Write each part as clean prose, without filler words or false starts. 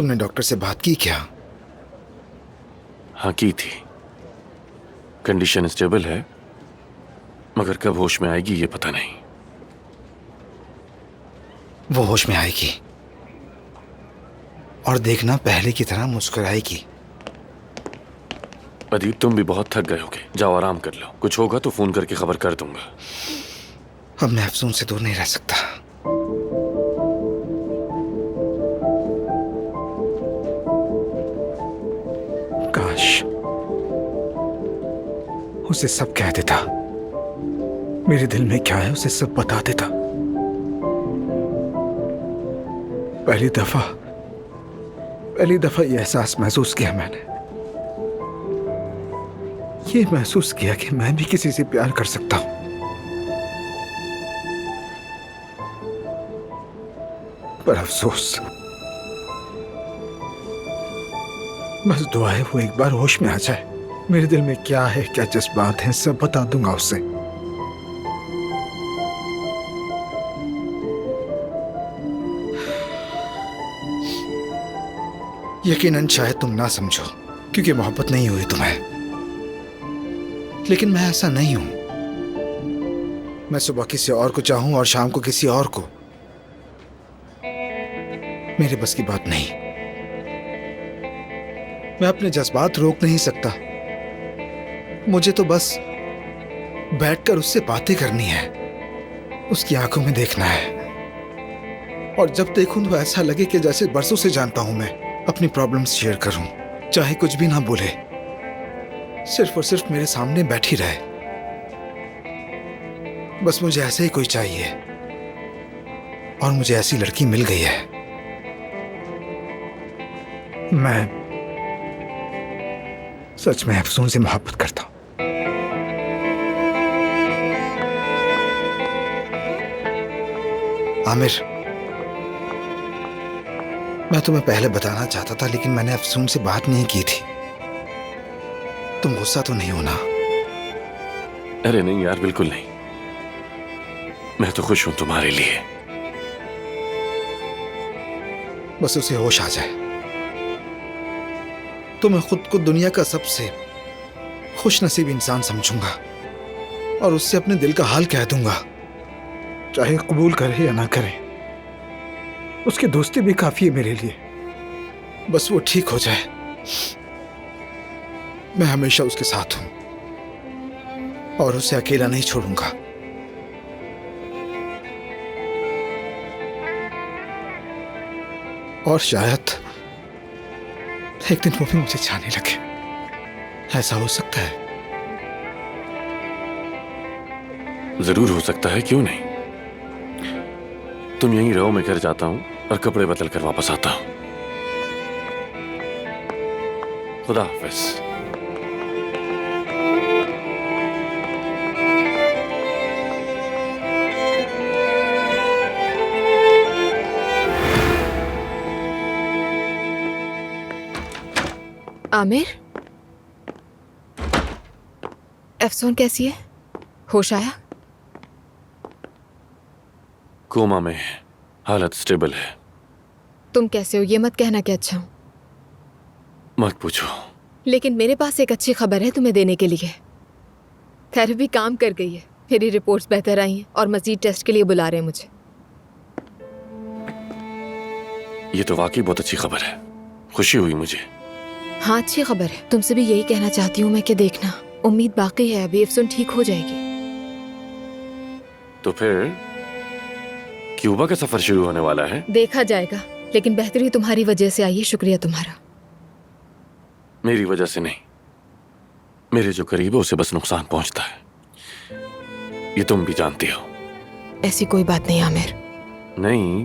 तुमने डॉक्टर से बात की क्या? हाँ, की थी। कंडीशन स्टेबल है, मगर कब होश में आएगी ये पता नहीं। वो होश में आएगी और देखना पहले की तरह मुस्कुराएगी। अदीब, तुम भी बहुत थक गए होगे, जाओ आराम कर लो। कुछ होगा तो फोन करके खबर कर दूंगा। अब मैं अफसून से दूर नहीं रह सकता। काश उसे सब कह देता, मेरे दिल में क्या है उसे सब बता देता। पहली दफा ये एहसास महसूस किया मैंने, ये महसूस किया कि मैं भी किसी से प्यार कर सकता हूं। पर अफसोस, बस दुआ है वो एक बार होश में आ जाए। मेरे दिल में क्या है, क्या जज्बात हैं, सब बता दूंगा उसे। यकीनन शायद तुम ना समझो क्योंकि मोहब्बत नहीं हुई तुम्हें, लेकिन मैं ऐसा नहीं हूं। मैं सुबह किसी और को चाहूं और शाम को किसी और को, मेरे बस की बात नहीं। मैं अपने जज्बात रोक नहीं सकता। मुझे तो बस बैठकर उससे बातें करनी है, उसकी आंखों में देखना है, और जब देखूं तो ऐसा लगे कि जैसे बरसों से जानता हूं मैं। अपनी प्रॉब्लम्स शेयर करूं, चाहे कुछ भी ना बोले, सिर्फ और सिर्फ मेरे सामने बैठी रहे। बस मुझे ऐसे ही कोई चाहिए, और मुझे ऐसी लड़की मिल गई है। मैं सच में अफसून से मोहब्बत करता हूं। आमिर, मैं तुम्हें पहले बताना चाहता था, लेकिन मैंने अफसून से बात नहीं की थी। तुम गुस्सा तो नहीं होना? अरे नहीं यार, बिल्कुल नहीं। मैं तो खुश हूं तुम्हारे लिए। बस उसे होश आ जाए तो मैं खुद को दुनिया का सबसे खुशनसीब इंसान समझूंगा और उससे अपने दिल का हाल कह दूंगा, चाहे कबूल करे या ना करे। उसकी दोस्ती भी काफी है मेरे लिए। बस वो ठीक हो जाए, मैं हमेशा उसके साथ हूं और उसे अकेला नहीं छोड़ूंगा। और शायद एक दिन वो भी मुझे चाहने लगे। ऐसा हो सकता है? जरूर हो सकता है, क्यों नहीं। तुम यहीं रहो, मैं घर जाता हूं और कपड़े बदल कर वापस आता हूं। खुदा हाफिज। आमिर, अफसून कैसी है? होश आया? कोमा में है, हालत स्टेबल है। तुम कैसे हो ये मत कहना कि अच्छा हूं। मत पूछो। लेकिन मेरे पास एक अच्छी खबर है तुम्हें देने के लिए। थेरेपी काम कर गई है, मेरी रिपोर्ट्स बेहतर आई हैं और मजीद टेस्ट के लिए बुला रहे हैं मुझे। ये तो वाकई बहुत अच्छी खबर है, खुशी हुई मुझे। हाँ, अच्छी खबर है। तुमसे भी यही कहना चाहती हूँ मैं कि देखना, उम्मीद बाकी है, अभी अफसून ठीक हो जाएगी। तो फिर क्यूबा का सफर शुरू होने वाला है। देखा जाएगा, लेकिन बेहतरी तुम्हारी वजह से आई है। शुक्रिया तुम्हारा। मेरी वजह से नहीं, मेरे जो करीब है उसे बस नुकसान पहुंचता है, ये तुम भी जानती हो। ऐसी कोई बात नहीं आमिर। नहीं,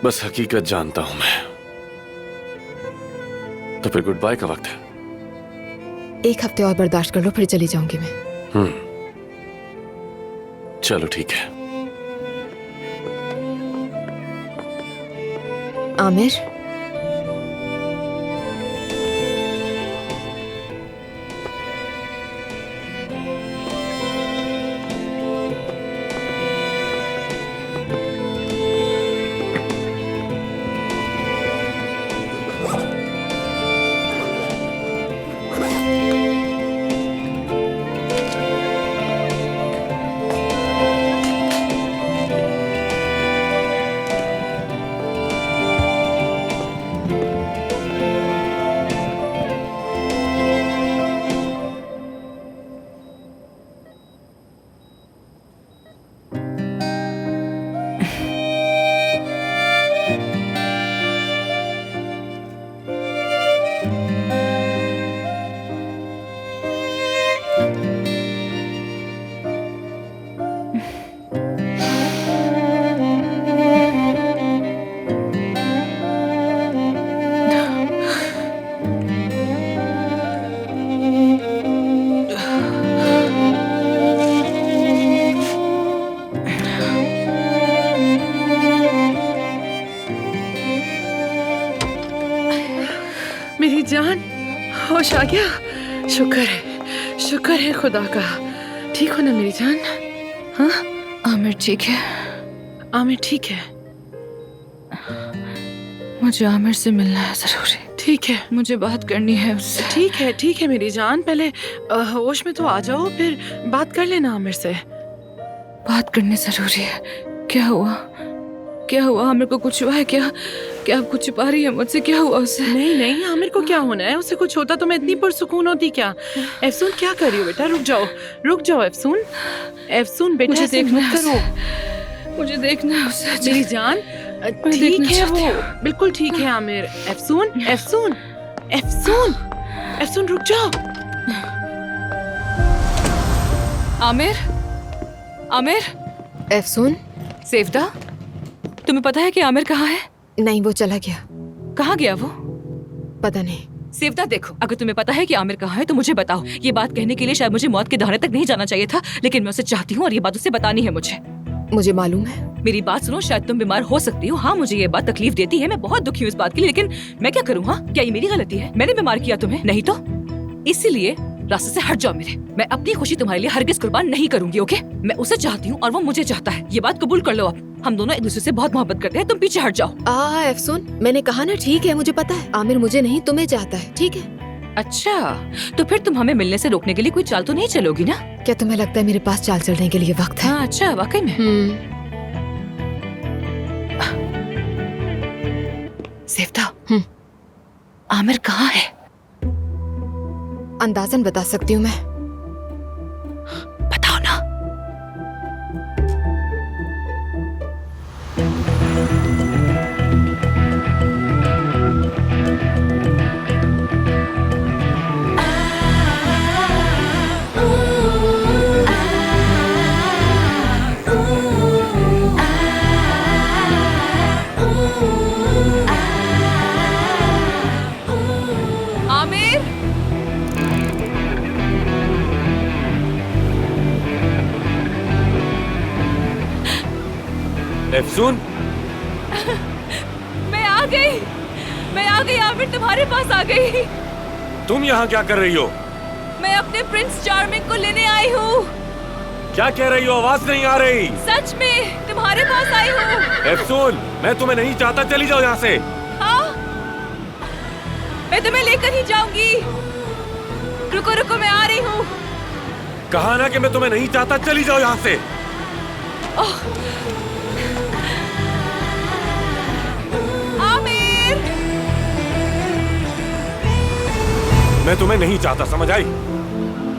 बस हकीकत जानता हूं मैं। तो फिर गुड बाय का वक्त है। एक हफ्ते और बर्दाश्त कर लो, फिर चली जाऊंगी मैं। चलो ठीक है। आमिर, मेरी जान, होश आ गया? शुक्र है खुदा का। ठीक हो ना मेरी जान? हाँ, आमिर ठीक है? आमिर ठीक है? मुझे आमिर से मिलना है जरूरी। ठीक है, मुझे बात करनी है उससे। ठीक है मेरी जान। पहले होश में तो आ जाओ, फिर बात कर लेना आमिर से। बात करनी जरूरी है। क्या हुआ? क्या हुआ? आमिर को कुछ हुआ है क्या? क्या आप कुछ छुपा रही है मुझसे? क्या हुआ उसे? नहीं, आमिर को क्या होना है? उसे कुछ होता तो मैं इतनी पुरसुकून होती क्या? एफसून, क्या कर रही हो बेटा? रुक जाओ एफसून बेटा, मुझे देखना मत करो। मुझे देखना है उसे। मेरी जान, ठीक है वो, बिल्कुल ठीक है आमिर। एफसून, रुक जाओ। आमिर, एफसून, सेफ्ता, तुम्हें पता है कि आमिर कहाँ है? नहीं वो चला गया। कहाँ गया वो? पता नहीं। सेवता देखो, अगर तुम्हें पता है कि आमिर कहाँ है तो मुझे बताओ। ये बात कहने के लिए शायद मुझे मौत के दहाने तक नहीं जाना चाहिए था, लेकिन मैं उसे चाहती हूँ और ये बात उसे बतानी है मुझे मालूम है। मेरी बात सुनो, शायद तुम बीमार हो सकती हो। हाँ, मुझे ये बात तकलीफ देती है, मैं बहुत दुखी हूँ इस बात के लिए, लेकिन मैं क्या करूँ? हाँ, क्या ये मेरी गलती है? मैंने बीमार किया तुम्हें? नहीं तो इसीलिए रास्ते से हट जाओ मेरे। मैं अपनी खुशी तुम्हारे लिए हरगिज कुर्बान नहीं करूंगी, ओके? मैं उसे चाहती हूँ और वो मुझे चाहता है। ये बात कबूल कर लो आप। हम दोनों एक दूसरे से बहुत मोहब्बत करते हैं। तुम पीछे हट जाओ। एफसून, मैंने कहा ना, ठीक है, मुझे पता है। आमिर मुझे नहीं, तुम्हें चाहता है, ठीक है? अच्छा, तो फिर तुम हमें मिलने से रोकने के लिए कोई चाल तो नहीं चलोगी ना? क्या तुम्हें लगता है मेरे पास चाल चलने के लिए वक्त है? हाँ, अच्छा, वाकई में। सेवता, आमिर कहाँ है? अंदाजन बता सकती हूँ मैं। बताओ ना। आमिर, एफसून, मैं आ गई आमिर, तुम्हारे पास आ गई। तुम यहाँ क्या कर रही हो? मैं अपने प्रिंस चार्मिंग को लेने आई हूँ। क्या कह रही हो? आवाज नहीं आ रही। सच में तुम्हारे पास आई हूँ। एफसून, मैं तुम्हें नहीं चाहता, चली जाओ यहाँ से। हाँ, मैं तुम्हें लेकर ही जाऊंगी। रुको, मैं आ रही हूँ। कहा ना कि मैं तुम्हें नहीं चाहता, चली जाओ यहाँ से। आमिर, मैं तुम्हें नहीं चाहता, समझ आई?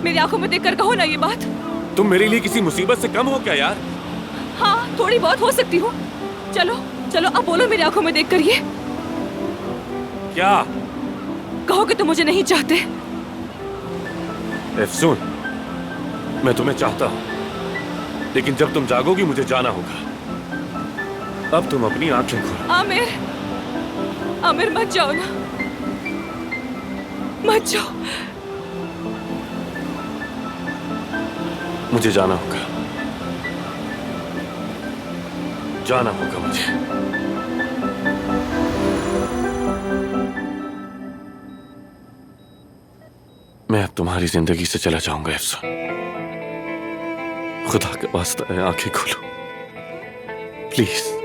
मेरी आंखों में देखकर कहो ना ये बात। तुम मेरे लिए किसी मुसीबत से कम हो क्या यार? हाँ, थोड़ी बहुत हो सकती हूँ। चलो अब बोलो मेरी आंखों में देखकर ये। क्या? कहो कि तुम मुझे नहीं चाहते। एफसून, मैं तुम्हें चाहता हूँ, लेकिन जब तुम जागोगी मुझे जाना होगा। अब तुम अपनी आंखें खोलो। आमिर, मत जाओ ना, मत जाओ। मुझे जाना होगा मुझे। मैं अब तुम्हारी जिंदगी से चला जाऊंगा एफसून। खुदा का वास्ता है, आंखें खोलो प्लीज।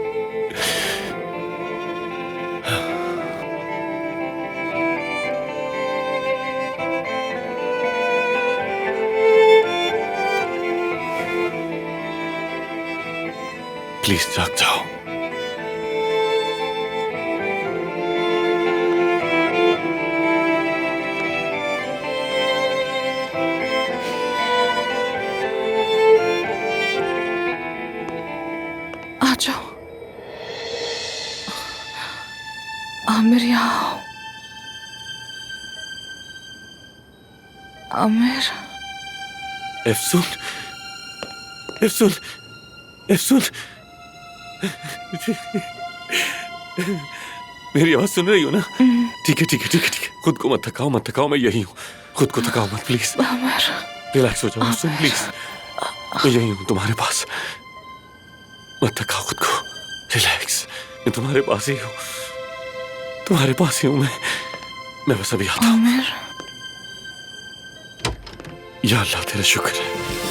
प्लीज जाग जाओ। आ जाओ आमिर, यहाँ आओ। आमिर, एफसून, एफसून, एफसून, मेरी आवाज सुन रही हो ना? ठीक है। खुद को मत थकाओ, मैं यही हूँ। खुद को थकाओ मत प्लीज। आमिर, रिलैक्स हो जाओ एफसून, प्लीज। मैं यही हूँ तुम्हारे पास। मत थकाओ खुद को, रिलैक्स। मैं तुम्हारे पास ही हूँ मैं। मैं बस अभी आता हूँ। आमिर, या अल्लाह तेरा शुक्र है।